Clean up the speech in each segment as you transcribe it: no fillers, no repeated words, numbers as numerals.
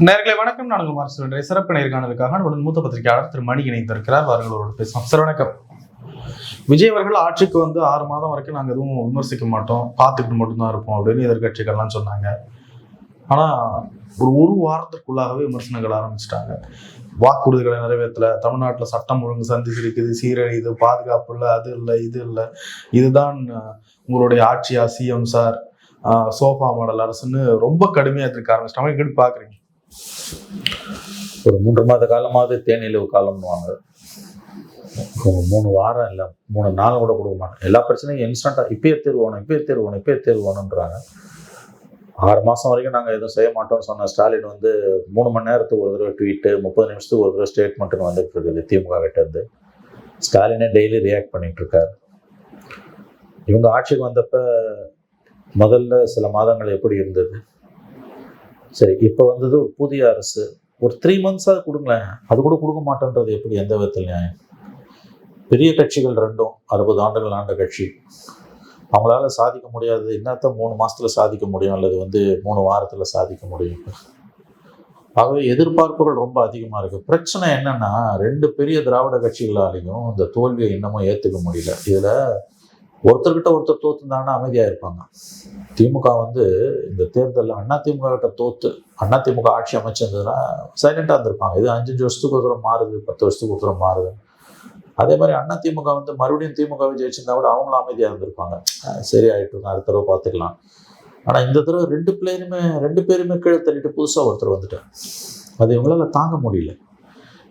நேயர்களே வணக்கம். நான் உங்கள் மார்சல் சிறப்பு நேர்காணலுக்காக நம்முடன் மூத்த பத்திரிகையாளர் திரு மணி இணைந்திருக்கிறார். அவர்களோடு பேசலாம். சார் வணக்கம். விஜய் அவர்கள் ஆட்சிக்கு வந்து 6 மாதம் வரைக்கும் நாங்கள் எதுவும் விமர்சிக்க மாட்டோம், பார்த்துக்கிட்டு மட்டும்தான் இருப்போம் அப்படின்னு எதிர்கட்சிகள்லாம் சொன்னாங்க. ஆனால் ஒரு வாரத்திற்குள்ளாகவே விமர்சனங்கள் ஆரம்பிச்சிட்டாங்க. வாக்குறுதிகளை நிறைவேற்றல, தமிழ்நாட்டில் சட்டம் ஒழுங்கு சந்தி சிரிக்குது, சீரழியுது, பாதுகாப்பு இல்லை, அது இல்லை, இது இல்லை, இதுதான் உங்களுடைய ஆட்சியா சிஎம் சார், சோஃபா மாடல் அரசுன்னு ரொம்ப கடுமையாக இருக்க ஆரம்பிச்சிட்டாங்க. எப்படி பார்க்குறீங்க? ஒரு 3 மாத காலமாவது தேனிலவு காலம்னுவாங்க. 3 வாரம் இல்லை, 3 நாள் கூட கொடுக்க மாட்டேன். எல்லா பிரச்சனையும் இன்ஸ்டண்ட்டாக இப்பயே தேர்வு வேணுன்றாங்க. 6 மாதம் வரைக்கும் நாங்கள் எதுவும் செய்ய மாட்டோம்னு சொன்ன ஸ்டாலின் வந்து 3 மணி நேரத்துக்கு ஒரு தடவை ட்வீட்டு, 30 நிமிஷத்துக்கு ஒரு தடவை ஸ்டேட்மெண்ட்டுன்னு வந்துட்டு இருக்குது. திமுக கிட்ட இருந்து ஸ்டாலினே டெய்லி ரியாக்ட் பண்ணிட்டு இருக்காரு. இவங்க ஆட்சிக்கு வந்தப்ப முதல்ல சில மாதங்கள் எப்படி இருந்தது? சரி, இப்போ வந்தது ஒரு புதிய அரசு, ஒரு 3 மந்த்ஸாக கொடுங்களேன். அது கூட கொடுக்க மாட்டேன்றது எப்படி, எந்த விதத்தில் நியாயம்? பெரிய கட்சிகள் ரெண்டும் 60 ஆண்டுகள் ஆண்ட கட்சி, அவங்களால சாதிக்க முடியாது என்னத்த 3 மாதத்தில் சாதிக்க முடியும், அல்லது 3 வாரத்தில் சாதிக்க முடியும். ஆகவே எதிர்பார்ப்புகள் ரொம்ப அதிகமாக இருக்குது. பிரச்சனை என்னன்னா, 2 பெரிய திராவிட கட்சிகளாலையும் இந்த தோல்வியை இன்னமும் ஏற்றுக்க முடியல. இதில் ஒருத்தர்கிட்ட ஒருத்தர் தோத்துருந்தாங்கன்னா அமைதியாக இருப்பாங்க. திமுக இந்த தேர்தலில் அதிமுக கிட்ட தோத்து அதிமுக ஆட்சி அமைச்சிருந்ததுன்னா சைலண்டாக இருந்திருப்பாங்க. இது 5 வருஷத்துக்கு ஒரு தூரம் மாறுது, 10 வருஷத்துக்கு ஒரு தூரம் மாறுது. அதே மாதிரி அதிமுக மறுபடியும் திமுகவை ஜெயிச்சிருந்தா கூட அவங்களும் அமைதியாக இருந்திருப்பாங்க. சரி ஆகிட்டு, அடுத்த தடவை பார்த்துக்கலாம். ஆனால் இந்த தடவை 2 பேருமே கீழே தள்ளிட்டு புதுசாக ஒருத்தர் வந்துட்டார். அது இவங்களால தாங்க முடியல.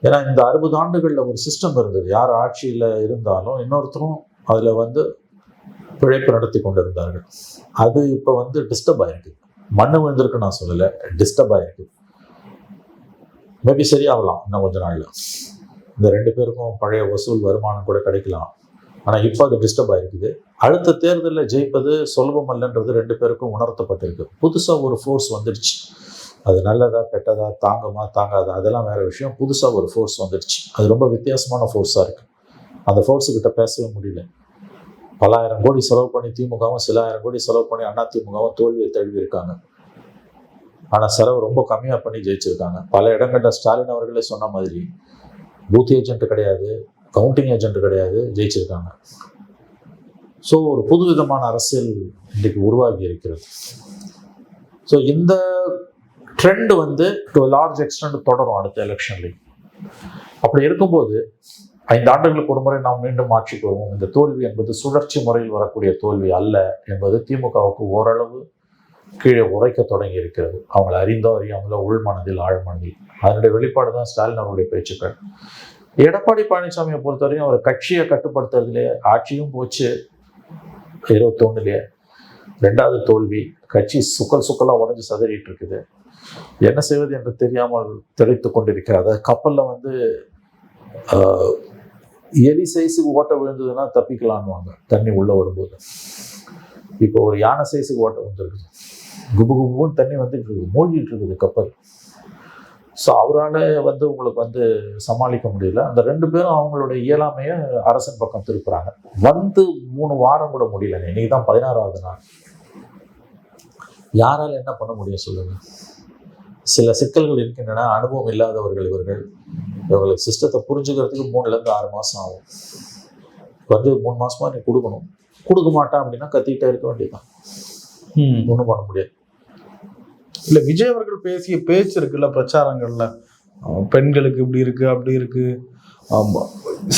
ஏன்னா இந்த 60 ஆண்டுகளில் ஒரு சிஸ்டம் இருந்தது. யார் ஆட்சியில் இருந்தாலும் இன்னொருத்தரும் அதில் பிழைப்பு நடத்தி கொண்டு இருந்தார்கள். அது இப்போ டிஸ்டர்ப் ஆயிருக்கு. மண்ணு விழுந்திருக்கு நான் சொல்லலை, டிஸ்டர்ப் ஆயிருக்கு. மேபி சரியாகலாம் இன்னும் கொஞ்ச நாள்ல. இந்த 2 பேருக்கும் பழைய வசூல் வருமானம் கூட கிடைக்கலாம். ஆனால் இப்போ அது டிஸ்டர்ப் ஆயிருக்குது. அடுத்த தேர்தலில் ஜெயிப்பது சுலபம் அல்லன்றது 2 பேருக்கும் உணர்த்தப்பட்டிருக்கு. புதுசாக ஒரு ஃபோர்ஸ் வந்துடுச்சு. அது நல்லதா கெட்டதா, தாங்குமா தாங்காதா, அதெல்லாம் வேற விஷயம். புதுசாக ஒரு ஃபோர்ஸ் வந்துடுச்சு. அது ரொம்ப வித்தியாசமான ஃபோர்ஸாக இருக்கு. அந்த ஃபோர்ஸுக்கிட்ட பேசவே முடியல. பல ஆயிரம் கோடி செலவு பண்ணி திமுகவும், சில ஆயிரம் கோடி செலவு பண்ணி அதிமுகவும் தோல்வியை தழுவி இருக்காங்க. ஆனால் செலவு ரொம்ப கம்மியாக பண்ணி ஜெயிச்சிருக்காங்க. பல இடங்கள்ல ஸ்டாலின் அவர்களே சொன்ன மாதிரி பூத் ஏஜென்ட் கிடையாது, கவுண்டிங் ஏஜென்ட் கிடையாது, ஜெயிச்சிருக்காங்க. ஸோ ஒரு புதுவிதமான அரசியல் இன்றைக்கு உருவாகி இருக்கிறது. ஸோ இந்த ட்ரெண்ட் டு லார்ஜ் எக்ஸ்டென்ட் தொடரும் அடுத்த எலெக்ஷன்லையும். அப்படி இருக்கும்போது 5 ஆண்டுகளுக்கு ஒரு முறை நாம் மீண்டும் ஆட்சிக்கு வருவோம். இந்த தோல்வி என்பது சுழற்சி முறையில் வரக்கூடிய தோல்வி அல்ல என்பது திமுகவுக்கு ஓரளவு கீழே உரைக்க தொடங்கி இருக்கிறது. அவங்களை அறிந்தோ அறியாமலோ உள்மனதில் ஆழ்மனதில் அதனுடைய வெளிப்பாடு தான் ஸ்டாலின் அவருடைய பேச்சுக்கள். எடப்பாடி பழனிசாமியை பொறுத்தவரையும் அவர் கட்சியை கட்டுப்படுத்துறதுலே ஆட்சியும் போச்சு. 21 2வது தோல்வி. கட்சி சுக்கலாக உடஞ்சி சதறிட்டு இருக்குது. என்ன செய்வது என்று தெரியாமல் திளைத்து கொண்டிருக்கிறார். கப்பலில் எலி சைஸுக்கு ஓட்ட விழுந்ததுன்னா தப்பிக்கலான்னுவாங்க தண்ணி உள்ள வரும்போது. இப்போ ஒரு யானை சைஸுக்கு ஓட்ட வந்துருக்குது. குபுன்னு தண்ணி மூழ்கிட்டு இருக்குது கப்பல். ஸோ அவரால் உங்களுக்கு சமாளிக்க முடியல. அந்த 2 பேரும் அவங்களுடைய இயலாமையை அரசன் பக்கம் திருப்புறாங்க. 3 வாரம் கூட முடியல. இன்னைக்கு தான் 16வது நாள். யாரால் என்ன பண்ண முடியும் சொல்லுங்க? சில சிக்கல்கள் இருக்கின்றன. அனுபவம் இல்லாதவர்கள் இவங்களுக்கு சிஸ்டத்தை புரிஞ்சுக்கிறதுக்கு 3லேருந்து 6 மாதம் ஆகும். 3 மாதமா நீ கொடுக்கணும். கொடுக்க மாட்டான் அப்படின்னா கத்திக்கிட்டே இருக்க வேண்டியதுதான். ஒன்றும் பண்ண முடியாது. இல்லை, விஜய் அவர்கள் பேசிய பேச்சு இருக்குல்ல பிரச்சாரங்கள்ல, பெண்களுக்கு இப்படி இருக்கு, அப்படி இருக்கு,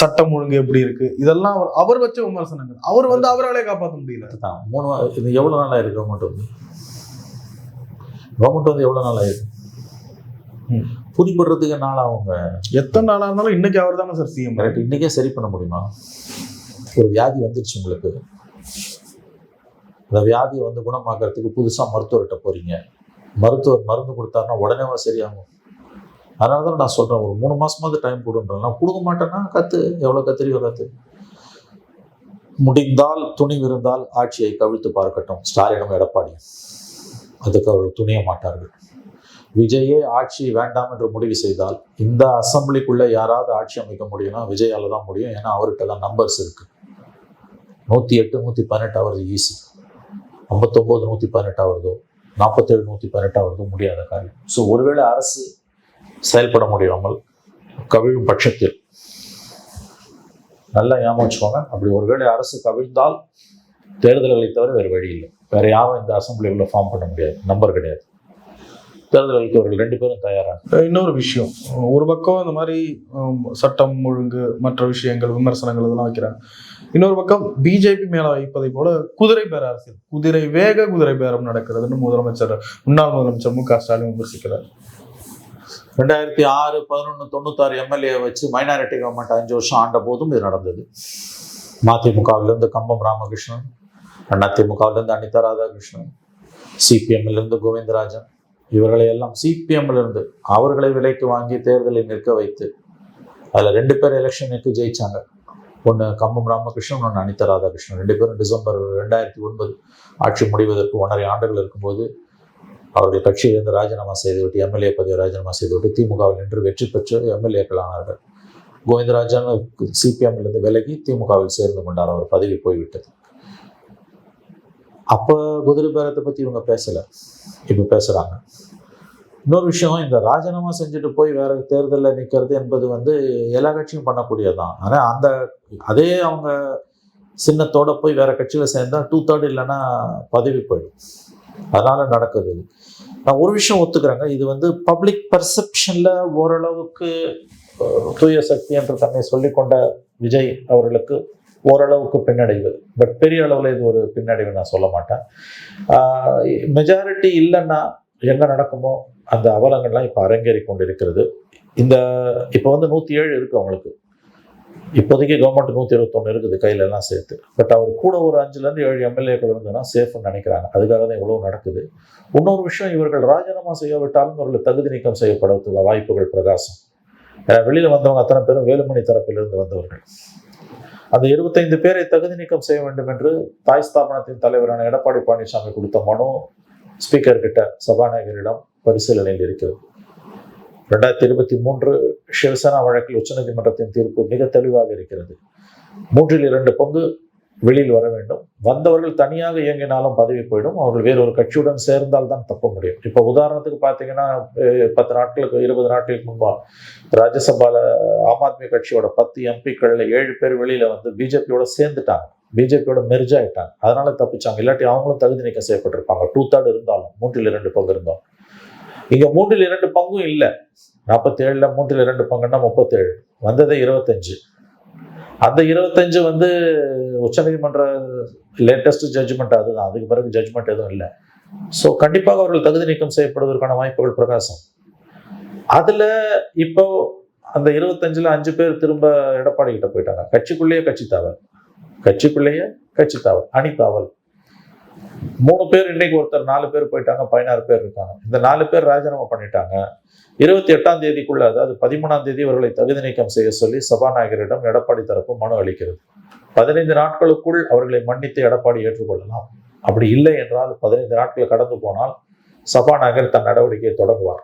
சட்டம் ஒழுங்கு எப்படி இருக்கு, இதெல்லாம் அவர் வச்ச விமர்சனங்கள். அவர் அவராலே காப்பாற்ற முடியல. இது எவ்வளோ நாளாக இருக்கு? கவர்மெண்ட் எவ்வளோ நாள் ஆயிருக்கு? புரிபடுறதுக்கு நாள் அவங்க எத்தனை நாளாக இருந்தாலும் இன்னைக்கு அவர் தானே சார் சிஎம். கரெக்ட். இன்னைக்கே சரி பண்ண முடியுமா? ஒரு வியாதி வந்துருச்சு உங்களுக்கு. அந்த வியாதியை குணமாக்குறதுக்கு புதுசாக மருத்துவர்கிட்ட போறீங்க. மருத்துவர் மருந்து கொடுத்தாருன்னா உடனே சரியாகும். அதனால தான் நான் சொல்கிறேன், ஒரு 3 மாதமாவது டைம் கொடுன்றேன். நான் கொடுக்க மாட்டேன்னா எவ்வளோ கத்திரியோ கத்து. முடிந்தால் துணிவு இருந்தால் ஆட்சியை கவிழ்த்து பார்க்கட்டும் ஸ்டாலினும் எடப்பாடியும். அதுக்கு அவர்கள் துணிய மாட்டார்கள். விஜயே ஆட்சி வேண்டாம் என்று முடிவு செய்தால் இந்த அசம்பிளிக்குள்ள யாராவது ஆட்சி அமைக்க முடியும்னா விஜயால தான் முடியும். ஏன்னா அவர்கிட்ட தான் நம்பர்ஸ் இருக்கு. 108 118 ஆவது ஈஸி, 59 118 ஆகுறதோ 47 118 முடியாத காரியம். ஸோ ஒருவேளை அரசு செயல்பட முடியாமல் கவிழும் பட்சத்தில், நல்லா ஞாபகம் வச்சுக்கோங்க, அப்படி ஒருவேளை அரசு கவிழ்ந்தால் தேர்தல்களை தவிர வேறு வழி இல்லை. வேற யாரும் இந்த அசம்பிளிகளை ஃபார்ம் பண்ண முடியாது, நம்பர் கிடையாது. தேர்தல்களுக்கு அவர்கள் 2 பேரும் தயாராக. இன்னொரு விஷயம், ஒரு பக்கம் இந்த மாதிரி சட்டம் ஒழுங்கு மற்ற விஷயங்கள் விமர்சனங்கள் இதெல்லாம் வைக்கிறாங்க. இன்னொரு பக்கம் பிஜேபி மேல வைப்பதை போல குதிரை பேர அரசியல், குதிரை பேரம் நடக்கிறதுன்னு முன்னாள் முதலமைச்சர் மு க ஸ்டாலின் விமர்சிக்கிறார். 2006, 11, 96 எம்எல்ஏ வச்சு மைனாரிட்டி கவர்மெண்ட் 5 வருஷம் ஆண்ட போதும் இது நடந்தது. மதிமுகவிலிருந்து கம்பம் ராமகிருஷ்ணன், அதிமுகவிலிருந்து அனிதா ராதாகிருஷ்ணன், சிபிஎம்மிலிருந்து கோவிந்தராஜன், இவர்களை எல்லாம் சிபிஎம்மிலிருந்து அவர்களை விலைக்கு வாங்கி தேர்தலில் நிற்க வைத்து அதில் 2 பேர் எலெக்ஷனுக்கு ஜெயிச்சாங்க. ஒன்று கம்பம் ராமகிருஷ்ணன், ஒன்று அனிதா ராதாகிருஷ்ணன். 2 பேரும் டிசம்பர் 2009 ஆட்சி முடிவதற்கு 1.5 ஆண்டுகள் இருக்கும்போது அவர்கள் கட்சியிலிருந்து ராஜினாமா செய்துவிட்டு, எம்எல்ஏ பதவியை ராஜினாமா செய்துவிட்டு திமுகவில் நின்று வெற்றி பெற்று எம்எல்ஏக்கள் ஆனார்கள். கோவிந்தராஜன் சிபிஎம்மிலிருந்து விலகி திமுகவில் சேர்ந்து கொண்டார், அவர் பதவி போய்விட்டது. அப்போ குதிரை பேரத்தை பற்றி இவங்க பேசலை, இப்போ பேசுகிறாங்க. இன்னொரு விஷயம், இந்த ராஜினாமா செஞ்சுட்டு போய் வேற தேர்தலில் நிற்கிறது என்பது எல்லா கட்சியும் பண்ணக்கூடியதான். ஆனால் அதே அவங்க சின்னத்தோட போய் வேற கட்சியில் சேர்ந்தால் 2/3 இல்லைன்னா பதவி போயிடும். அதனால நடக்குது. நான் ஒரு விஷயம் ஒத்துக்கிறேங்க, இது பப்ளிக் பர்செப்ஷன்ல ஓரளவுக்கு தூய சக்தி என்று தன்னை சொல்லிக்கொண்ட விஜய் அவர்களுக்கு ஓரளவுக்கு பின்னடைவு. பட் பெரிய அளவில் இது ஒரு பின்னடைவு நான் சொல்ல மாட்டேன். மெஜாரிட்டி இல்லைன்னா என்ன நடக்குமோ அந்த அவலங்கள்லாம் இப்போ அரங்கேறி கொண்டிருக்கிறது. இப்போ 107 இருக்கு அவங்களுக்கு. இப்போதைக்கு கவர்மெண்ட் 121 இருக்குது கையில எல்லாம் சேர்த்து. பட் அவர் கூட ஒரு 5லேருந்து 7 எம்எல்ஏக்கள் இருந்ததுன்னா சேஃப்னு நினைக்கிறாங்க. அதுக்காக தான் இவ்வளவு நடக்குது. இன்னொரு விஷயம், இவர்கள் ராஜினாமா செய்யாவிட்டாலும் இவர்கள் தகுதி நீக்கம் செய்யப்படுவதில் வாய்ப்புகள் பிரகாசம். வெளியில வந்தவங்க அத்தனை பேரும் வேலுமணி தரப்பிலிருந்து வந்தவர்கள். அந்த 25 பேரை தகுதி நீக்கம் செய்ய வேண்டும் என்று தாய் ஸ்தாபனத்தின் தலைவரான எடப்பாடி பழனிசாமி கொடுத்த மனு ஸ்பீக்கர் கிட்ட, சபாநாயகரிடம் பரிசீலனையில் இருக்கிறது. 2023 சிவசேனா வழக்கில் உச்சநீதிமன்றத்தின் தீர்ப்பு மிக தெளிவாக இருக்கிறது. 3/2 பங்கு வெளியில் வர வேண்டும். வந்தவர்கள் தனியாக இயங்கினாலும் பதவி போயிடும். அவர்கள் வேறொரு கட்சியுடன் சேர்ந்தால் தான் தப்ப முடியும். இப்போ உதாரணத்துக்கு பார்த்தீங்கன்னா 10 நாட்களுக்கு 20 நாட்களுக்கு முன்பா ராஜ்யசபால ஆம் ஆத்மி கட்சியோட 10 எம்பிக்கள்ல 7 பேர் வெளியில பிஜேபியோட சேர்ந்துட்டாங்க, பிஜேபியோட மெர்ஜ் ஆயிட்டாங்க. அதனால தப்பிச்சாங்க. இல்லாட்டி அவங்களும் தகுதி நீக்கம் செய்யப்பட்டிருப்பாங்க. 2/3 இருந்தாலும், 3/2 பங்கு இருந்தாலும். இங்க 3/2 பங்கும் இல்லை. 47ல் 3/2 பங்குன்னா 37, வந்ததே 25. அந்த 25 உச்சநீதிமன்ற லேட்டஸ்ட் ஜட்ஜ்மெண்ட் அதுதான். அதுக்கு பிறகு ஜட்ஜ்மெண்ட் எதுவும் இல்லை. ஸோ கண்டிப்பாக அவர்கள் தகுதி நீக்கம் செய்யப்படுவதற்கான வாய்ப்புகள் பிரகாசம். அதுல இப்போ அந்த 25ல் 5 பேர் திரும்ப எடப்பாடி கிட்ட போயிட்டாங்க. கட்சிக்குள்ளேயே கட்சி தாவல், அணி தாவல். 3 பேர் இன்னைக்கு, ஒருத்தர் 4 பேர் போயிட்டாங்க, 16 பேர் இருக்காங்க. இந்த 4 பேர் ராஜினாமா பண்ணிட்டாங்க. 28ஆம் தேதிக்குள்ள, அதாவது 13ஆம் தேதி அவர்களை தகுதி நீக்கம் செய்ய சொல்லி சபாநாயகரிடம் எடப்பாடி தரப்பு மனு அளிக்கிறது. 15 நாட்களுக்குள் அவர்களை மன்னித்து எடப்பாடி ஏற்றுக்கொள்ளலாம். அப்படி இல்லை என்றால் 15 நாட்கள் கடந்து போனால் சபாநாயகர் தன் நடவடிக்கையை தொடங்குவார்.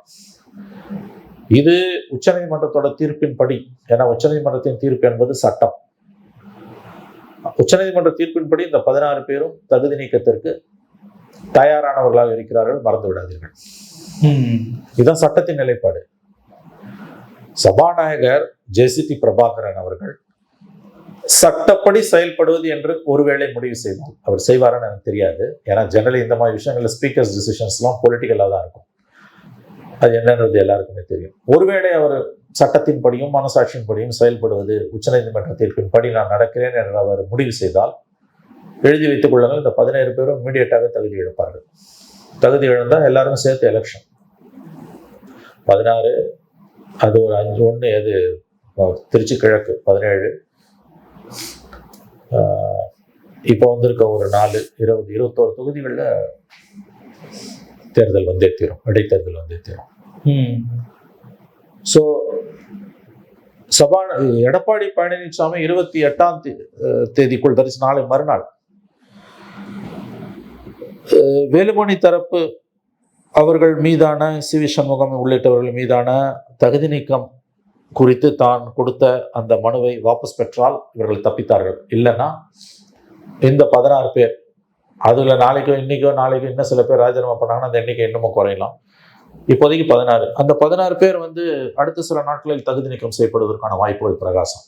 இது உச்சநீதிமன்றத்தோட தீர்ப்பின்படி. ஏன்னா உச்சநீதிமன்றத்தின் தீர்ப்பு என்பது சட்டம். உச்சநீதிமன்ற தீர்ப்பின்படி இந்த 16 பேரும் தகுதி நீக்கத்திற்கு தயாரானவர்களாக இருக்கிறார்கள், மறந்து விடாதீர்கள். இதுதான் சட்டத்தின் நிலைப்பாடு. சபாநாயகர் ஜேசிடி பிரபாகரன் அவர்கள் சட்டப்படி செயல்படுவது என்று ஒருவேளை முடிவு செய்தால், அவர் செய்வாரான்னு எனக்கு தெரியாது. ஏன்னா ஜெனரலி இந்த மாதிரி விஷயங்கள்ல ஸ்பீக்கர்ஸ் டிசிஷன்ஸ்லாம் பொலிட்டிக்கலாக தான் இருக்கும். அது என்னன்றது எல்லாருக்குமே தெரியும். ஒருவேளை அவர் சட்டத்தின் படியும் மனசாட்சியின் படியும் செயல்படுவது, உச்சநீதிமன்ற தீர்ப்பின் படி நான் நடக்கிறேன் என்று அவர் முடிவு செய்தால், எழுதி வைத்துக் கொள்ளுங்கள், இந்த 17 பேரும் இமீடியட்டாக தகுதி இழப்பார்கள். தகுதி இழந்தால் எல்லாரும் சேர்த்து எலெக்ஷன். 16, அது ஒரு 5-1, எது திருச்சி கிழக்கு 17, இப்போ வந்திருக்க ஒரு 4, 20, 21 தொகுதிகளில் தேர்தல் வந்தே தீரும், இடைத்தேர்தல் வந்தே தீரும். ஸோ எடப்பாடி பழனிசாமி 28ஆம் தேதிக்குள், தரிசி நாளை மறுநாள், வேலுமணி தரப்பு அவர்கள் மீதான, சி.வி. சண்முகம் உள்ளிட்டவர்கள் மீதான தகுதி நீக்கம் குறித்து தான் கொடுத்த அந்த மனுவை வாபஸ் பெற்றால் இவர்கள் தப்பித்தார்கள். இல்லைன்னா இந்த 16 பேர் அதுல நாளைக்கோ இன்னும் சில பேர் ராஜினாமா பண்ணாங்கன்னா அந்த எண்ணிக்கை இன்னமும் குறையலாம். இப்போதைக்கு 16. அந்த 16 பேர் அடுத்த சில நாட்களில் தகுதி நீக்கம் செய்யப்படுவதற்கான வாய்ப்புகள் பிரகாசம்.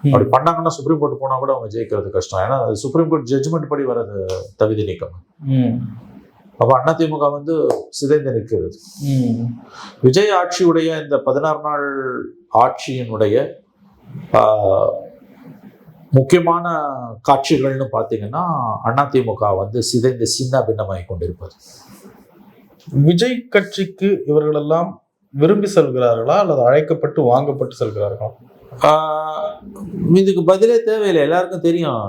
அப்படி பண்ணாங்கன்னா சுப்ரீம் கோர்ட் போனா கூட அவங்க ஜெயிக்கிறது கஷ்டம். ஏன்னா சுப்ரீம் கோர்ட் ஜட்ஜ்மெண்ட் படி வர்றது தகுதி நீக்கம். அப்ப அதிமுக சிதைந்து நிற்கிறது. விஜய் ஆட்சியுடைய இந்த 16 நாள் ஆட்சியினுடைய முக்கியமான காட்சிகள்னு பாத்தீங்கன்னா அதிமுக சிதைந்து சின்ன பின்னமாகி கொண்டிருப்பது. விஜய் கட்சிக்கு இவர்களெல்லாம் விரும்பி செல்கிறார்களா அல்லது அழைக்கப்பட்டு வாங்கப்பட்டு செல்கிறார்களா? இதுக்கு பதிலே தேவையில்லை. எல்லாருக்கும் தெரியும்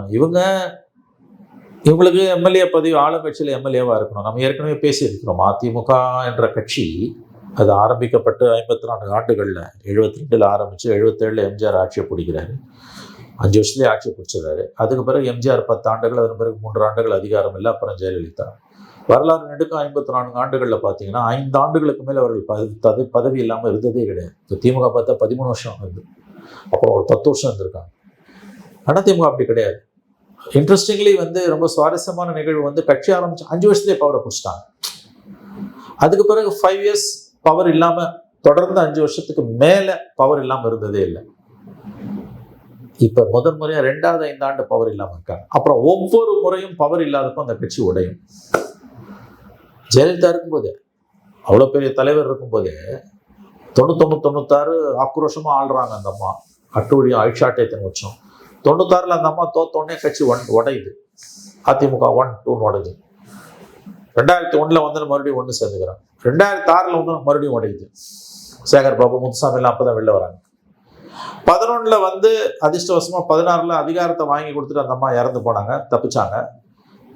இவங்களுக்கு எம்எல்ஏ பதவி, ஆளுங்கட்சியில் எம்எல்ஏவா இருக்கணும். நம்ம ஏற்கனவே பேசியிருக்கிறோம். அதிமுக என்ற கட்சி அது ஆரம்பிக்கப்பட்டு 54 ஆண்டுகள்ல 72 ஆரம்பிச்சு 77 எம்ஜிஆர் ஆட்சியை பிடிக்கிறாரு. 5 வருஷத்துலேயே ஆட்சி பிடிச்சிடாரு. அதுக்கு பிறகு எம்ஜிஆர் 10 ஆண்டுகள், அதன் பிறகு 3 ஆண்டுகள் அதிகாரம் இல்லை. அப்புறம் ஜெயலலிதா. வரலாறு நெடுக்கும் 54 ஆண்டுகளில் பார்த்தீங்கன்னா 5 ஆண்டுகளுக்கு மேலே அவர்கள் பதவி இல்லாமல் இருந்ததே கிடையாது. இப்போ திமுக பார்த்தா 13 வருஷம் இருந்து, அப்புறம் ஒரு 10 வருஷம் இருந்திருக்காங்க. ஆனால் திமுக அப்படி கிடையாது. இன்ட்ரெஸ்டிங்லி ரொம்ப சுவாரஸ்யமான நிகழ்வு கட்சி ஆரம்பிச்சு 5 வருஷத்துலேயே பவரை பிடிச்சிட்டாங்க. அதுக்கு பிறகு 5 இயர்ஸ் பவர் இல்லாமல் தொடர்ந்து 5 வருஷத்துக்கு மேலே பவர் இல்லாமல் இருந்ததே இல்லை. இப்ப முதல் முறையா 2வது 5 ஆண்டு பவர் இல்லாம இருக்காங்க. அப்புறம் ஒவ்வொரு முறையும் பவர் இல்லாதப்போ அந்த கட்சி உடையும். ஜெயலலிதா இருக்கும்போதே, அவ்வளவு பெரிய தலைவர் இருக்கும்போதே 99-96 ஆக்ரோஷமா ஆள்றாங்க அந்த அம்மா. அட்டுவடி ஆட்சியாட்டத்தின் உச்சம். 96ல் அந்த அம்மா தோத்தோடனே கட்சி உடையுது. அதிமுக 1-2 உடையுது. 2001ல் மறுபடியும் ஒன்று சேர்ந்துக்கிறாங்க. 2006ல் மறுபடியும் உடையுது. சேகர் பாபு, முத்துசாமி எல்லாம் அப்பதான் வெளில வராங்க. 11ல் அதிர்ஷ்டவசமா 16ல் அதிகாரத்தை வாங்கி கொடுத்துட்டு அந்த அம்மா இறந்து போனாங்க, தப்பிச்சாங்க.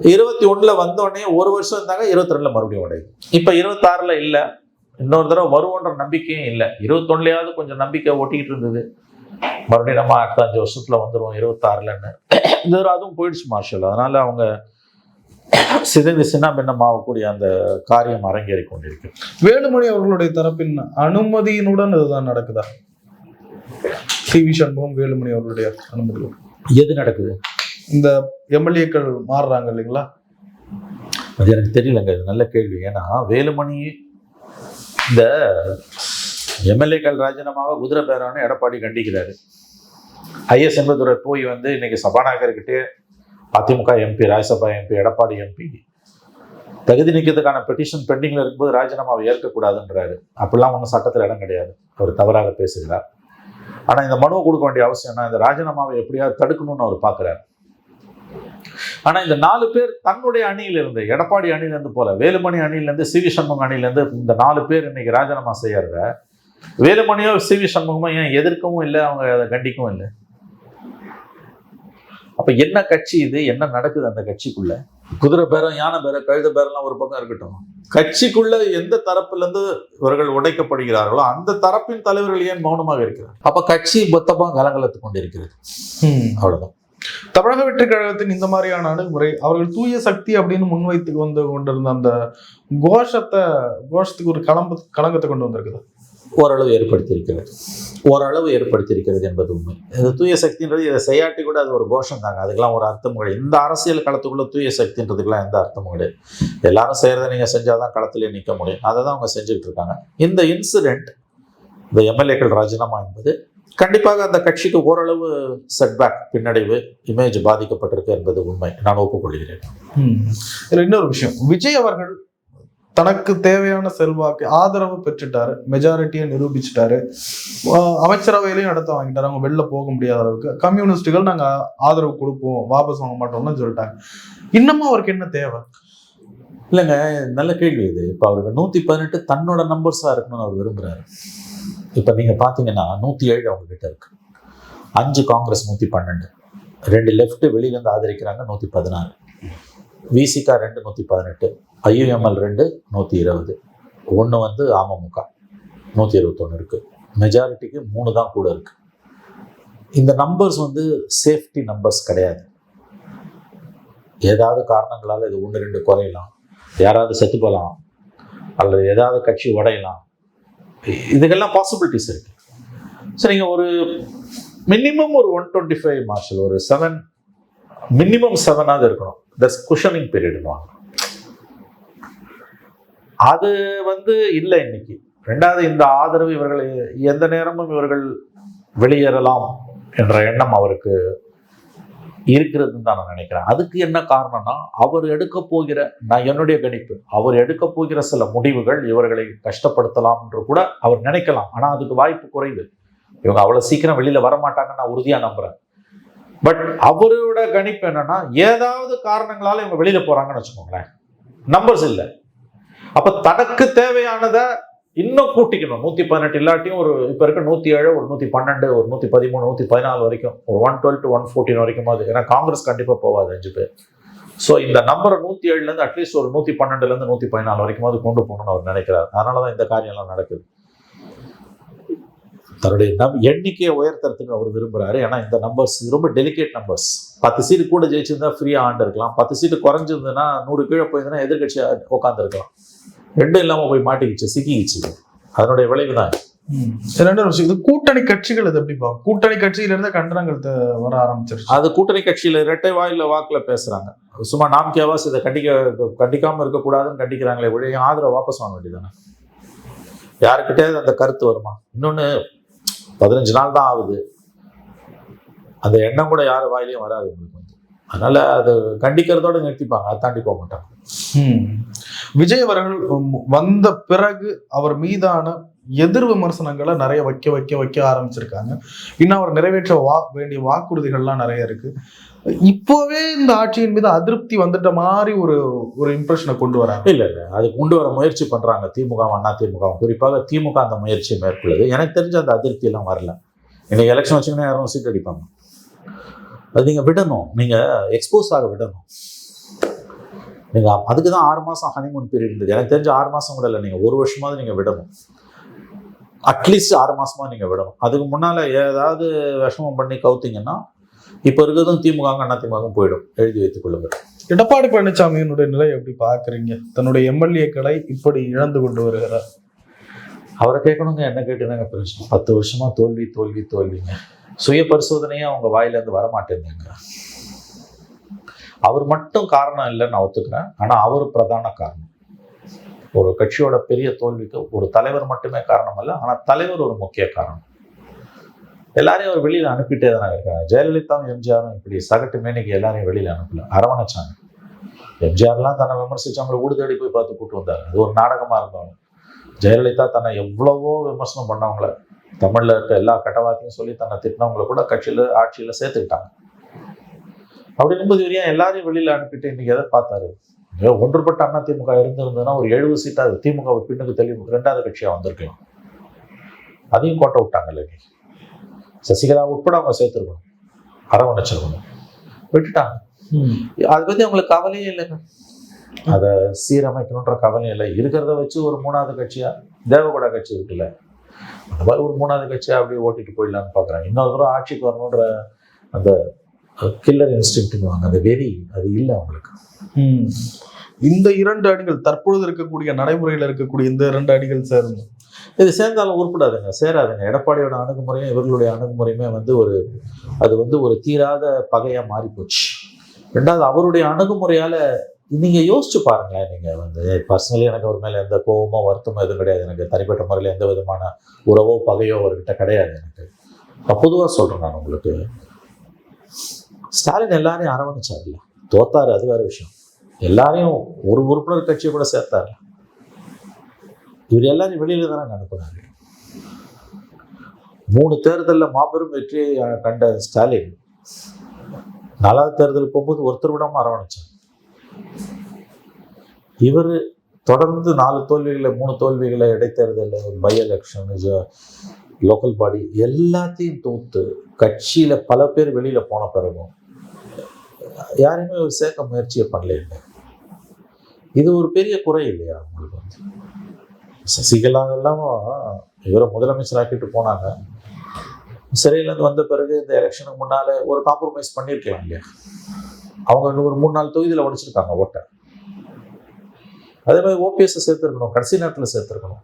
21ல் வந்தோடனே ஒரு வருஷம் இருந்தாங்க. 22ல் மறுபடியும் உடையுது. இப்ப 26ல் இல்ல, இன்னொரு தடவை வருவோன்ற நம்பிக்கையும் இல்லை. 21லையாவது கொஞ்சம் நம்பிக்கை ஓட்டிக்கிட்டு இருந்தது. மறுபடியும் நம்ம அடுத்த 5 வருஷத்துல வந்துருவோம் 26லன்னு. இந்த அதுவும் போயிடுச்சு மார்ஷல். அதனால அவங்க சிதைந்து சின்ன பின்னமாகக்கூடிய அந்த காரியம் அரங்கேறி கொண்டிருக்கு. வேலுமணி அவர்களுடைய தரப்பின் அனுமதியினுடன் இதுதான் நடக்குதா? சி.வி. சண்முகம், வேலுமணி அவர்களுடைய அனுமதி எது நடக்குது? இந்த எம்எல்ஏக்கள் மாறுறாங்க இல்லைங்களா? அது எனக்கு தெரியலங்க. இது நல்ல கேள்வி. ஏன்னா வேலுமணி இந்த எம்எல்ஏக்கள் ராஜினாமாவை குதிரை பேரான்னு எடப்பாடி கண்டிக்கிறாரு. ஐஎஸ் என்பதுரை போய் இன்னைக்கு சபாநாயகர்கிட்டே அதிமுக MP, Rajya Sabha MP, Edappadi MP தகுதி நீக்கத்துக்கான பெட்டிஷன் பெண்டிங்ல இருக்கும்போது ராஜினாமாவை ஏற்கக்கூடாதுன்றாரு. அப்படிலாம் ஒன்றும் சட்டத்தில் இடம் கிடையாது. அவர் தவறாக பேசுகிறார். ஆனா இந்த மனுவை கொடுக்க வேண்டிய அவசியம் என்ன? இந்த ராஜினாமாவை எப்படியாவது தடுக்கணும்னு அவர் பார்க்கிறார். ஆனா இந்த 4 பேர் தன்னுடைய அணியிலிருந்து, எடப்பாடி அணியிலிருந்து போல, வேலுமணி அணியிலிருந்து, சி.வி. சண்முகம் அணியிலிருந்து இந்த 4 பேர் இன்னைக்கு ராஜினாமா செய்யறத வேலுமணியோ சி.வி. சண்முகமோ ஏன் எதிர்க்கவும் இல்லை, அவங்க அதை கண்டிக்கவும் இல்லை. அப்ப என்ன கட்சி இது? என்ன நடக்குது அந்த கட்சிக்குள்ள? குதிரை பேரம், யானை பேரம், கழுத பேரம்லாம் ஒரு பக்கம் இருக்கட்டும். கட்சிக்குள்ள எந்த தரப்புல இருந்து இவர்கள் உடைக்கப்படுகிறார்களோ அந்த தரப்பின் தலைவர்கள் ஏன் மௌனமாக இருக்கிறார்? அப்ப கட்சி மொத்தமா கலங்கலத்து கொண்டிருக்கிறது. அவ்வளவுதான். தமிழக வெற்றி கழகத்தின் இந்த மாதிரியான அணுகுமுறை, அவர்கள் தூய சக்தி அப்படின்னு முன்வைத்து கொண்டிருந்த அந்த கோஷத்துக்கு ஒரு களங்கத்தை கொண்டு வந்திருக்குது. ஓரளவு ஏற்படுத்தியிருக்கிறது என்பது உண்மை. இந்த தூய சக்தின்றது இதை செய்யாட்டி கூட அது ஒரு கோஷம் தாங்க. அதுக்கெல்லாம் ஒரு அர்த்தம் கிடையாது. இந்த அரசியல் களத்துக்குள்ள தூய சக்தின்றதுக்கெல்லாம் எந்த அர்த்தமும் கிடையாது. எல்லாரும் செய்யறதை நீங்க செஞ்சாதான் களத்திலே நிற்க முடியும். அதை தான் அவங்க செஞ்சுட்டு இருக்காங்க. இந்த இன்சிடென்ட், இந்த எம்எல்ஏக்கள் ராஜினாமா என்பது கண்டிப்பாக அந்த கட்சிக்கு ஓரளவு செட்பேக், பின்னடைவு, இமேஜ் பாதிக்கப்பட்டிருக்கு என்பது உண்மை. நான் ஒப்புக்கொள்கிறேன். இதுல இன்னொரு விஷயம், விஜய் அவர்கள் தனக்கு தேவையான செல்வாக்கு, ஆதரவு பெற்றுட்டாரு, மெஜாரிட்டியை நிரூபிச்சுட்டாரு, அமைச்சரவையிலையும் இடத்த வாங்கிட்டாரு. அவங்க வெளில போக முடியாத அளவுக்கு கம்யூனிஸ்டுகள் நாங்க ஆதரவு கொடுப்போம், வாபஸ் வாங்க மாட்டோம்னு சொல்லிட்டாங்க. இன்னமும் அவருக்கு என்ன தேவை? இல்லைங்க, நல்ல கேள்வி இது. இப்போ அவருக்கு 118 தன்னோட நம்பர்ஸா இருக்கணும்னு அவர் விரும்புறாரு. இப்ப நீங்க பாத்தீங்கன்னா 107 அவங்க கிட்ட இருக்கு, 5 காங்கிரஸ் 112, 2 லெஃப்ட் வெளியில இருந்து ஆதரிக்கிறாங்க 116, விசிகா 2 118, ஐயுஎம்எல் 2 120, 1 அமமுக 121 இருக்கு. மெஜாரிட்டிக்கு 3 தான் கூட இருக்கு. இந்த நம்பர்ஸ் சேஃப்டி நம்பர்ஸ் கிடையாது. ஏதாவது காரணங்களால இது 1-2 குறையலாம், யாராவது செத்து போகலாம், அல்லது ஏதாவது கட்சி உடையலாம். இதுக்கெல்லாம் பாசிபிலிட்டிஸ் இருக்கு. ஸோ நீங்க ஒரு மினிமம் ஒரு 125 மார்ஷல், ஒரு 7, மினிமம் 7ஆவது இருக்கணும். தட்ஸ் குஷனிங் பீரியட்னுவாங்க. அது இல்லை இன்னைக்கு. ரெண்டாவது, இந்த ஆதரவு இவர்களை எந்த நேரமும் இவர்கள் வெளியேறலாம் என்ற எண்ணம் அவருக்கு இருக்கிறதுன்னு தான் நான் நினைக்கிறேன். அதுக்கு என்ன காரணம்னா, அவர் எடுக்க போகிற, நான் என்னுடைய கணிப்பு, அவர் எடுக்க போகிற சில முடிவுகள் இவர்களை கஷ்டப்படுத்தலாம் என்று கூட அவர் நினைக்கலாம். ஆனா அதுக்கு வாய்ப்பு குறைவு. இவங்க அவ்வளவு சீக்கிரம் வெளியில வரமாட்டாங்கன்னு நான் உறுதியா நம்புறேன். பட் அவரோட கணிப்பு என்னன்னா, ஏதாவது காரணங்களால இவங்க வெளியில போறாங்கன்னு வச்சுக்கோங்களேன், நம்பர்ஸ் இல்லை. அப்ப தனக்கு தேவையானதை இன்னும் கூட்டிக்கணும். 118 இல்லாட்டியும் ஒரு இப்ப இருக்க 107, ஒரு 112, ஒரு 113, 114 வரைக்கும், ஒரு 112 to 114 வரைக்கும். அது ஏன்னா காங்கிரஸ் கண்டிப்பா போவாது 5 பேர். ஸோ இந்த நம்பரை 107ல இருந்து அட்லீஸ்ட் ஒரு 112ல இருந்து 114 வரைக்கும் அது கொண்டு போகணும்னு அவர் நினைக்கிறார். அதனாலதான் இந்த காரியம் எல்லாம் நடக்குது. தன்னுடைய எண்ணிக்கையை உயர்த்துறதுக்கு அவர் விரும்புறாரு. ஏன்னா இந்த நம்பர்ஸ் ரொம்ப டெலிகேட் நம்பர்ஸ். 10 சீட்டு கூட ஜெயிச்சிருந்தா ஃப்ரீயா ஆண்டு இருக்கலாம். 10 சீட்டு குறைஞ்சிருந்ததுன்னா 100 கீழே போயிருந்தா எதிர்கட்சியா உட்கார்ந்து இருக்கலாம். ரெண்டும் இல்லாம போய் மாட்டிக்கிச்சு, சிக்கிக்கிச்சு. அதனுடைய விளைவு தான். ரெண்டாவது விஷயம், இது கூட்டணி கட்சிகள் இது எப்படி பார்க்கும்? கூட்டணி கட்சியில இருந்து கண்டனங்கள் வர ஆரம்பிச்சிருச்சு. அது கூட்டணி கட்சியில இரட்டை வாயில வாக்குல பேசுறாங்க. சும்மா நாம்கேவாஸ் இதை கண்டிக்காம இருக்கக்கூடாதுன்னு கண்டிக்கிறாங்களே ஒழிய ஆதரவு வாபஸ் வாங்க வேண்டியதானே. யாருக்கிட்டே அந்த கருத்து வருமா? இன்னொன்னு, 15 நாள் தான் ஆகுது. அந்த எண்ணம் கூட யார் வாயிலையும் வராது உங்களுக்கு. அதனால அது கண்டிக்கிறதோட நிறுத்திப்பாங்க, அதை தாண்டி போக மாட்டாங்க. விஜய் அவர்கள் வந்த பிறகு அவர் மீதான எதிர் விமர்சனங்களை நிறைய வைக்க ஆரம்பிச்சிருக்காங்க. இன்னும் அவர் நிறைவேற்ற வேண்டிய வாக்குறுதிகள்லாம் நிறைய இருக்கு. இப்போவே இந்த ஆட்சியின் மீது அதிருப்தி வந்துட்ட மாதிரி ஒரு இம்ப்ரெஷனை கொண்டு வராங்க. இல்ல அது கொண்டு வர முயற்சி பண்றாங்க திமுக, அண்ணா திமுக. குறிப்பாக திமுக அந்த முயற்சியை மேற்கொள்ளுது. எனக்கு தெரிஞ்ச அந்த அதிருப்தி எல்லாம் வரல. இன்னைக்கு எலெக்ஷன் வச்சுங்கன்னா யாரும் சீட் அடிப்பாங்க. அது நீங்க விடணும், நீங்க எக்ஸ்போஸ் ஆக விடணும். நீங்க அதுக்கு தான் 6 மாசம் ஹனிமூன் பீரியட் இருந்தது. எனக்கு தெரிஞ்ச 6 மாசம் கூட இல்லை, நீங்க 1 வருஷமாவது நீங்க விடணும். அட்லீஸ்ட் 6 மாசமா நீங்க விடணும். அதுக்கு முன்னால ஏதாவது விஷமம் பண்ணி கவுத்தீங்கன்னா இப்ப இருக்கிறதும் திமுக அண்ணா திமுகவும் போயிடும். எழுதி வைத்துக் கொள்ளுங்கள். எடப்பாடி பழனிசாமியினுடைய நிலை எப்படி பாக்குறீங்க? தன்னுடைய எம்எல்ஏக்களை இப்படி இழந்து கொண்டு வருகிறார். அவரை கேட்கணுங்க, என்ன கேட்டுதாங்க பிரச்சனை? 10 வருஷமா தோல்விங்க. சுய பரிசோதனையே அவங்க வாயில இருந்து வரமாட்டேங்க. அவர் மட்டும் காரணம் இல்லைன்னு நான் ஒத்துக்கிறேன். ஆனா அவர் பிரதான காரணம். ஒரு கட்சியோட பெரிய தோல்விக்கு ஒரு தலைவர் மட்டுமே காரணம் அல்ல, ஆனா தலைவர் ஒரு முக்கிய காரணம். எல்லாரையும் அவர் வெளியில அனுப்பிட்டே தான் இருக்காங்க. ஜெயலலிதாவும் எம்ஜிஆரும் இப்படி சகட்டு மேனிக்கு எல்லாரையும் வெளியில அனுப்பல, அரவணைச்சாங்க. எம்ஜிஆர்லாம் தன்னை விமர்சிச்சவங்களை ஊடு தேடி போய் பார்த்து கூட்டு வந்தாரு. அது ஒரு நாடகமா இருந்தாலும். ஜெயலலிதா தன்னை எவ்வளவோ விமர்சனம் பண்ணவங்கள, தமிழ்ல இருக்க எல்லா கட்டவாத்தையும் சொல்லி தன்னை திட்டினவங்களை கூட கட்சியில ஆட்சியில சேர்த்துக்கிட்டாங்க. அப்படி இருக்கும்போது இவர் ஏன் எல்லாரையும் வெளியில அனுப்பிட்டு இன்னைக்கு எதை பார்த்தாரு? ஒன்றுபட்ட அண்ணா திமுக இருந்திருந்ததுன்னா ஒரு 70 சீட்டா திமுக பின்னுக்கு தள்ளி 2வது கட்சியா வந்திருக்கலாம். அதையும் கோட்டை விட்டாங்கல்ல. சசிகலா உட்பட அவங்க சேர்த்துருக்கணும், அரவணைச்சிருக்கணும், விட்டுட்டாங்க. அதை பத்தி அவங்களுக்கு கவலையே இல்லைங்க. அதை சீரமைக்கணுன்ற கவலையும் இல்லை. இருக்கிறத வச்சு ஒரு 3வது கட்சியா, தேவகோடா கட்சி இருக்குல்ல, அந்த மாதிரி ஒரு 3வது கட்சியா அப்படியே ஓட்டிட்டு போயிடலான்னு பாக்குறாங்க. இன்னொரு தூரம் ஆட்சிக்கு வரணுன்ற அந்த கில்லர் இன்ஸ்டிங்க்ட்னுவாங்க, அந்த வெறி அது இல்லை அவங்களுக்கு. இந்த 2 அணிகள், தற்பொழுது இருக்கக்கூடிய நடைமுறையில் இருக்கக்கூடிய இந்த 2 அணிகள் சேரும், இது சேர்ந்தாலும் உருப்படாதுங்க, சேராதுங்க. எடப்பாடியோட அணுகுமுறையும் இவர்களுடைய அணுகுமுறையுமே ஒரு தீராத பகையா மாறி போச்சு. 2வது அவருடைய அணுகுமுறையால நீங்க யோசிச்சு பாருங்களேன். நீங்க பர்சனலி எனக்கு அவர் மேல எந்த கோபமோ வருத்தமோ எதுவும் கிடையாது. எனக்கு தனிப்பட்ட முறையில் எந்த விதமான உறவோ பகையோ அவர்கிட்ட கிடையாது. எனக்கு பொதுவா சொல்றேன் நான் உங்களுக்கு. ஸ்டாலின் எல்லாரையும் அரவணைச்சாருல்ல, தோத்தாரு அது வேற விஷயம். எல்லாரையும் ஒரு உறுப்பினர் கட்சியை கூட சேர்த்தாரு. இவர் எல்லாரையும் வெளியில தானே அனுப்புறாரு. 3 தேர்தலில் மாபெரும் வெற்றியை கண்ட ஸ்டாலின் 4வது தேர்தல் போகும்போது ஒருத்தர் விடாம அரவணைச்சார். இவர் தொடர்ந்து 4 தோல்விகளை 3 தோல்விகளை, இடைத்தேர்தல், பை எலெக்ஷன், லோக்கல் பாடி எல்லாத்தையும் தோத்து கட்சியில பல பேர் வெளியில போன பிறகும் யாரையுமே ஒரு சேர்க்க முயற்சியை பண்ணல. இது ஒரு பெரிய குறை இல்லையா உங்களுக்கு? சசிகலா எல்லாம் இவரை முதலமைச்சராக்கிட்டு போனாங்க. சிறையிலேருந்து வந்த பிறகு இந்த எலெக்ஷனுக்கு முன்னால ஒரு காம்ப்ரமைஸ் பண்ணியிருக்கலாம் இல்லையா? அவங்க ஒரு 3-4 தொகுதியில் உடைச்சிருக்காங்க ஓட்டை. அதே மாதிரி ஓபிஎஸ் சேர்த்துருக்கணும், கடைசி நேரத்தில் சேர்த்துருக்கணும்.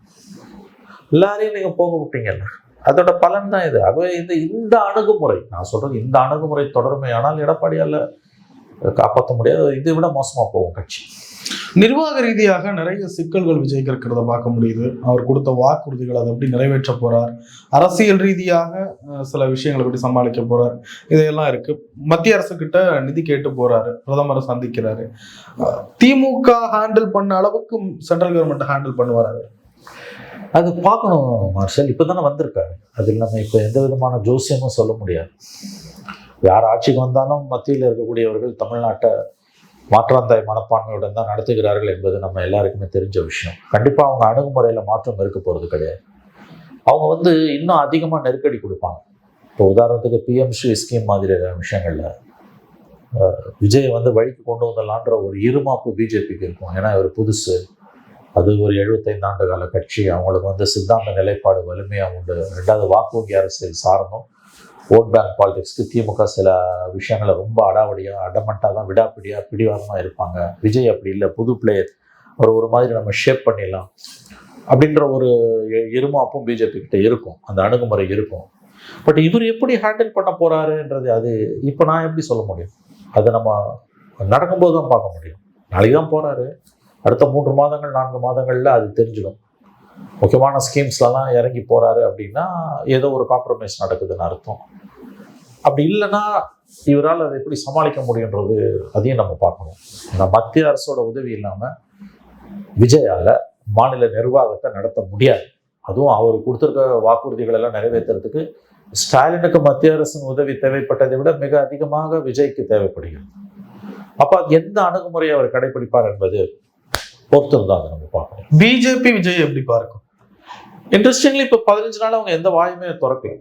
எல்லாரையும் நீங்க போக விட்டீங்கல்ல, அதோட பலன் தான் இது. ஆகவே இந்த அணுகுமுறை, நான் சொல்றது இந்த அணுகுமுறை தொடருமே ஆனால் எடப்பாடியால காப்பாற்ற முடியாது. இதை விட மோசமா போகும் கட்சி. நிர்வாக ரீதியாக நிறைய சிக்கல்கள் விஜய்க்கு இருக்கிறத பார்க்க முடியுது. அவர் கொடுத்த வாக்குறுதிகள் அதை எப்படி நிறைவேற்ற போறார், அரசியல் ரீதியாக சில விஷயங்களை எப்படி சமாளிக்க போறார், இதையெல்லாம் இருக்கு. மத்திய அரசு கிட்ட நிதி கேட்டு போறாரு, பிரதமரை சந்திக்கிறாரு. திமுக ஹேண்டில் பண்ண அளவுக்கு சென்ட்ரல் கவர்மெண்ட் ஹேண்டில் பண்ணுவார். அது பார்க்கணும் மார்ஷல். இப்போதானே வந்திருக்காரு. அது இல்லாமல் இப்போ எந்த விதமான ஜோசியமும் சொல்ல முடியாது. யார் ஆட்சிக்கு வந்தாலும் மத்தியில் இருக்கக்கூடியவர்கள் தமிழ்நாட்டை மாற்றாந்தாய் மனப்பான்மையுடன் தான் நடத்துகிறார்கள் என்பது நம்ம எல்லாருக்குமே தெரிஞ்ச விஷயம். கண்டிப்பாக அவங்க அணுகுமுறையில் மாற்றம் இருக்க போகிறது கிடையாது. அவங்க இன்னும் அதிகமாக நெருக்கடி கொடுப்பாங்க. இப்போ உதாரணத்துக்கு பிஎம்ஸ்ரீ ஸ்கீம் மாதிரியான விஷயங்களில் விஜய் வழிக்கு கொண்டு வந்தலான்ற ஒரு இருமாப்பு பிஜேபிக்கு இருக்கும். ஏன்னா இவர் புதுசு, அது ஒரு 75 ஆண்டு கால கட்சி, அவங்களுக்கு சித்தாந்த நிலைப்பாடு வலிமையாக உண்டு. ரெண்டாவது வாக்கு வங்கி அரசியல் சார்ந்தும் ஓட் பேங்க் பாலிடிக்ஸ்க்கு திமுக சில விஷயங்களை ரொம்ப அடமட்டாக தான் பிடிவாதமாக இருப்பாங்க. விஜய் அப்படி இல்லை, புது பிளேயர், ஒரு மாதிரி நம்ம ஷேப் பண்ணிடலாம் அப்படின்ற ஒரு இருமாப்பும் பிஜேபி கிட்ட இருக்கும், அந்த அணுகுமுறை இருக்கும். பட் இவர் எப்படி ஹேண்டில் பண்ண போறாருன்றது அது இப்போ நான் எப்படி சொல்ல முடியும்? அதை நம்ம நடக்கும்போது தான் பார்க்க முடியும். நாளைக்கு தான் போறாரு, அடுத்த 3 மாதங்கள் 4 மாதங்கள்ல அது தெரிஞ்சிடும். முக்கியமான ஸ்கீம்ஸ்லாம் இறங்கி போறாரு அப்படின்னா ஏதோ ஒரு காம்ப்ரமைஸ் நடக்குதுன்னு அர்த்தம். அப்படி இல்லைன்னா இவரால் அதை எப்படி சமாளிக்க முடியுன்றது அதையும் நம்ம பார்க்கணும். மத்திய அரசோட உதவி இல்லாமல் விஜயால மாநில நிர்வாகத்தை நடத்த முடியாது. அதுவும் அவர் கொடுத்துருக்க வாக்குறுதிகள் எல்லாம் நிறைவேற்றுறதுக்கு ஸ்டாலினுக்கு மத்திய அரசின் உதவி தேவைப்பட்டதை விட மிக அதிகமாக விஜய்க்கு தேவைப்படுகிறது. அப்போ எந்த அணுகுமுறையை அவர் கடைபிடிப்பார் என்பது பொறுத்திருந்தாங்க நம்ம பார்க்கணும். பிஜேபி விஜய் எப்படி பார்க்கும்? இன்ட்ரெஸ்டிங்லி இப்போ 15 நாள் அவங்க எந்த வாயுமே திறக்கல.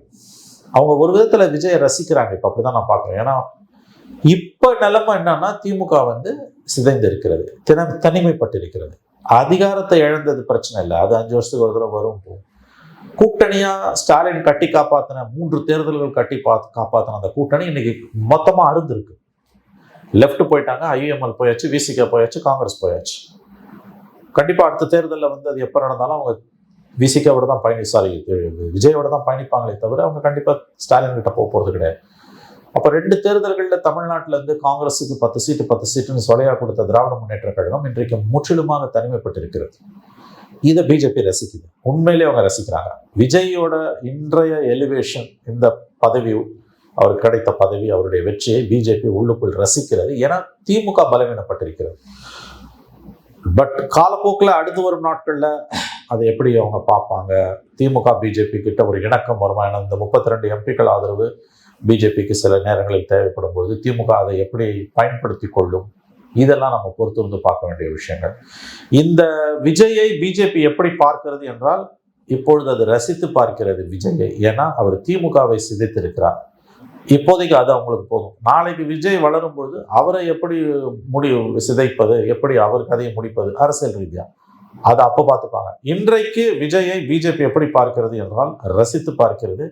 அவங்க ஒரு விதத்துல விஜயை ரசிக்கிறாங்க. இப்போ அப்படிதான் நான் பார்க்குறேன். ஏன்னா இப்ப நிலைமை என்னன்னா திமுக சிதைந்து இருக்கிறது, தனிமைப்பட்டிருக்கிறது. அதிகாரத்தை இழந்தது பிரச்சனை இல்லை, அது 5 வருஷத்துக்கு ஒரு தடவை வரும் போகும். கூட்டணியா ஸ்டாலின் கட்டி காப்பாத்தின 3 தேர்தல்கள் காப்பாத்தின அந்த கூட்டணி இன்னைக்கு மொத்தமா அருந்திருக்கு. லெஃப்ட் போயிட்டாங்க, ஐஎம்எல் போயாச்சு, விசிக போயாச்சு, காங்கிரஸ் போயாச்சு. கண்டிப்பா அடுத்த தேர்தலில் அது எப்போ நடந்தாலும் அவங்க விசிகாவோட தான் விஜயோட தான் பயணிப்பாங்களே தவிர அவங்க கண்டிப்பா ஸ்டாலின் கிட்ட போறது கிடையாது. அப்போ 2 தேர்தல்களில் தமிழ்நாட்டில காங்கிரஸுக்கு 10 சீட்டுன்னு சொலையா கொடுத்த திராவிட முன்னேற்ற கழகம் இன்றைக்கு முற்றிலுமாக தனிமைப்பட்டிருக்கிறது. இதை பிஜேபி ரசிக்குது, உண்மையிலே அவங்க ரசிக்கிறாங்க. விஜயோட இன்றைய எலிவேஷன், இந்த பதவி, அவருக்கு கிடைத்த பதவி, அவருடைய வெற்றியை பிஜேபி உள்ளுக்குள் ரசிக்கிறது. ஏன்னா திமுக பலவீனப்பட்டிருக்கிறது. பட் காலப்போக்கில் அடுத்து வரும் நாட்களில் அதை எப்படி அவங்க பார்ப்பாங்க, திமுக பிஜேபி கிட்ட ஒரு இணக்கம் வருமா? ஏன்னா இந்த 32 எம்பிக்கள் ஆதரவு பிஜேபிக்கு சில நேரங்களில் தேவைப்படும் பொழுது திமுக அதை எப்படி பயன்படுத்தி கொள்ளும், இதெல்லாம் நம்ம பொறுத்திருந்து பார்க்க வேண்டிய விஷயங்கள். இந்த விஜயை பிஜேபி எப்படி பார்க்கிறது என்றால் இப்பொழுது அது ரசித்து பார்க்கிறது விஜயை. ஏன்னா அவர் திமுகவை சிதைத்திருக்கிறார். இப்போதைக்கு அது அவங்களுக்கு போதும். நாளைக்கு விஜய் வளரும் பொழுது அவரை எப்படி சிதைப்பது, எப்படி அவர் கதையை முடிப்பது அரசியல் ரீதியா, அதை அப்போ பார்த்துப்பாங்க. இன்றைக்கு விஜயை பிஜேபி எப்படி பார்க்கிறது என்றால் ரசித்து பார்க்கிறது,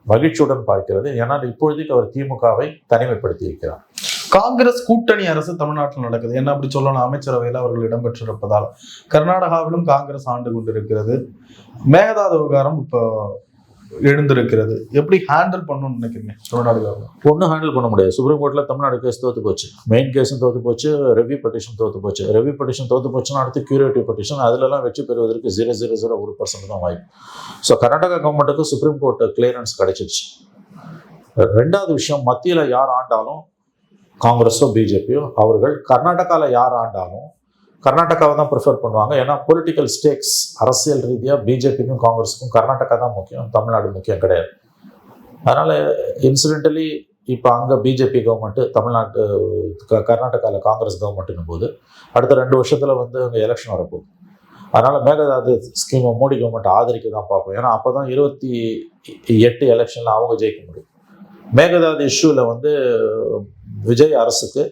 மகிழ்ச்சியுடன் பார்க்கிறது. ஏன்னா இப்பொழுதைக்கு அவர் திமுகவை தனிமைப்படுத்தி இருக்கிறார். காங்கிரஸ் கூட்டணி அரசு தமிழ்நாட்டில் நடக்குது. என்ன அப்படி சொல்லணும், அமைச்சரவையில் அவர்கள் இடம்பெற்றிருப்பதால். கர்நாடகாவிலும் காங்கிரஸ் ஆண்டு கொண்டிருக்கிறது. மேகதாது விவகாரம் இப்போ எழுந்திருக்கிறது. எப்படி ஹேண்டில் பண்ணணும்னு நினைக்கிறீங்க தமிழ்நாடு கவர்மெண்ட்? ஒன்றும் ஹேண்டில் பண்ண முடியாது. சுப்ரீம் கோர்ட்டில் தமிழ்நாடு கேஸ் தோற்று போச்சு, மெயின் கேஸும் தோற்று போச்சு, ரெவ்யூ பெட்டிஷன் தோற்று போச்சு. ரெவ்யூ பெட்டிஷன் தோற்று போச்சுன்னா அடுத்து கியூரேட்டிவ் பெட்டிஷன், அதிலெல்லாம் வெற்றி பெறுவதற்கு 0.001% தான் வாய்ப்பு. ஸோ கர்நாடகா கவர்மெண்ட்டுக்கு சுப்ரீம் கோர்ட் கிளியரன்ஸ் கிடைச்சிச்சு. 2வது விஷயம், மத்தியில் யார் ஆண்டாலும் காங்கிரஸோ பிஜேபியோ அவர்கள் கர்நாடகாவில் யார் ஆண்டாலும் கர்நாடகாவை தான் ப்ரிஃபர் பண்ணுவாங்க. ஏன்னா பொலிட்டிக்கல் ஸ்டேக்ஸ், அரசியல் ரீதியாக பிஜேபிக்கும் காங்கிரஸுக்கும் கர்நாடகா தான் முக்கியம், தமிழ்நாடு முக்கியம் கிடையாது. அதனால் இன்சிடென்டலி இப்போ அங்கே பிஜேபி கவர்மெண்ட்டு, தமிழ்நாட்டு கர்நாடகாவில் காங்கிரஸ் கவர்மெண்ட்டுன்னும் போது அடுத்த 2 வருஷத்தில் அங்கே எலெக்ஷன் வரப்போகுது. அதனால் மேகதாது ஸ்கீமை மோடி கவர்மெண்ட் ஆதரிக்க தான் பார்ப்போம். ஏன்னா அப்போ தான் 28 எலெக்ஷனில் அவங்க ஜெயிக்க முடியும். மேகதாது இஷ்யூவில் விஜய் அரசுக்கு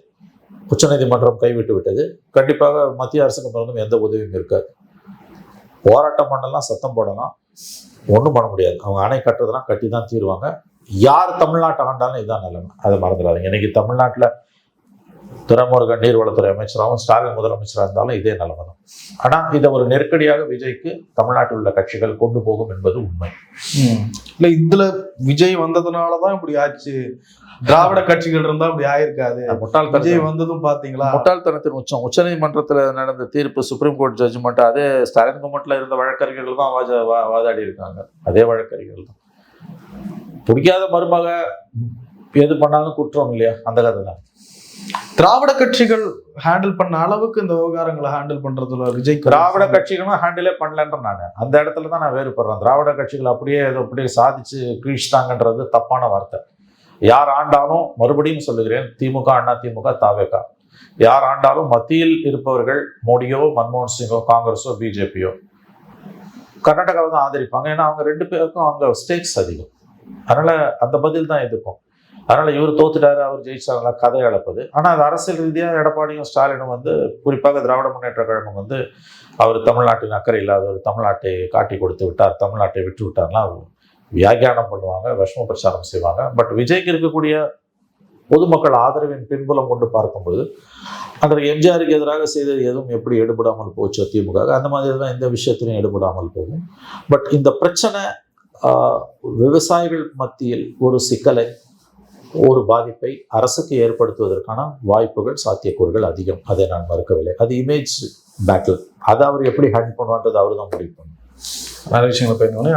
உச்சநீதிமன்றம் கைவிட்டு விட்டது. கண்டிப்பாக மத்திய அரசுக்கு பிறந்தும் எந்த உதவியும் இருக்காது. போராட்டம் பண்ணலாம், சத்தம் போடலாம், ஒன்றும் பண்ண முடியாது. அவங்க அணை கட்டுறதுலாம் கட்டி தான் தீருவாங்க. யார் தமிழ்நாட்டை ஆண்டாலும் இதுதான் நிலைமை, அதை மறந்துடாதீங்க. இன்னைக்கு தமிழ்நாட்டில் துறைமுருகன் நீர்வளத்துறை அமைச்சராகவும் ஸ்டாலின் முதலமைச்சராக இருந்தாலும் இதே நிலைமை தான். ஆனால் இதை ஒரு நெருக்கடியாக விஜய்க்கு தமிழ்நாட்டில் உள்ள கட்சிகள் கொண்டு போகும் என்பது உண்மை. இல்லை, இதில் விஜய் வந்ததுனாலதான் இப்படி ஆச்சு, திராவிட கட்சிகள் இருந்தா இப்படி ஆயிருக்காது, விஜய் வந்ததும் பாத்தீங்களா முட்டாள்தனத்தின் உச்சம். உச்சநீதிமன்றத்துல நடந்த தீர்ப்பு, சுப்ரீம் கோர்ட் ஜட்ஜ்மெண்ட், அதே ஸ்டாலின் கவர்மெண்ட்ல இருந்த வழக்கறிஞர்கள் தான் வாதாடி இருக்காங்க. அதே வழக்கறிஞர்கள் தான். பிடிக்காத மருமக எது பண்ணாலும் குற்றம் இல்லையா, அந்த கதை தான். திராவிட கட்சிகள் ஹேண்டில் பண்ண அளவுக்கு இந்த விவகாரங்களை ஹேண்டில் பண்றதுல விஜய் திராவிட கட்சிகளும் ஹேண்டிலே பண்ணலன்ற நான் அந்த இடத்துல தான் நான் வேறுபடுறேன். திராவிட கட்சிகள் அப்படியே சாதிச்சு கீழ்ச்சிட்டாங்கன்றது தப்பான வார்த்தை. யார் ஆண்டாலும், மறுபடியும் சொல்லுகிறேன், திமுக, அண்ணா திமுக, தாவேகா, யார் ஆண்டாலும் மத்தியில் இருப்பவர்கள் மோடியோ, மன்மோகன் சிங்கோ, காங்கிரஸோ, பிஜேபியோ கர்நாடகாவை தான் ஆதரிப்பாங்க. ஏன்னா அவங்க ரெண்டு பேருக்கும் அங்க ஸ்டேக்ஸ் அதிகம். அதனால அந்த பதில் தான் இருக்கும். அதனால இவர் தோத்துட்டாரு, அவர் ஜெயிச்சாங்களா, கதை அளப்பது. ஆனா அது அரசியல் ரீதியாக எடப்பாடியும் ஸ்டாலினும் குறிப்பாக திராவிட முன்னேற்ற கழகம் அவர் தமிழ்நாட்டின் அக்கறை இல்லாதவர், தமிழ்நாட்டை காட்டி கொடுத்து விட்டார், தமிழ்நாட்டை விட்டு விட்டார்லாம் வியாக்கியானம் பண்ணுவாங்க, விஷம பிரச்சாரம் செய்வாங்க. பட் விஜய்க்கு இருக்கக்கூடிய பொதுமக்கள் ஆதரவின் பின்புலம் கொண்டு பார்க்கும்போது அதில் எம்ஜிஆருக்கு எதிராக செய்தது எதுவும் எப்படி எடுபடாமல் போச்சு திமுக, அந்த மாதிரி தான் இந்த விஷயத்திலையும் எடுபடாமல் போகும். பட் இந்த பிரச்சனை விவசாயிகள் மத்தியில் ஒரு சிக்கலை, ஒரு பாதிப்பை அரசுக்கு ஏற்படுத்துவதற்கான வாய்ப்புகள், சாத்தியக்கூறுகள் அதிகம். அதை நான் மறுக்கவில்லை. அது இமேஜ் பேட்டில். அதை அவர் எப்படி ஹேண்டில் பண்ணுவான்றது அவர் தான் முடிவு பண்ணும். நிறைய விஷயங்களை போயிருந்தோன்னே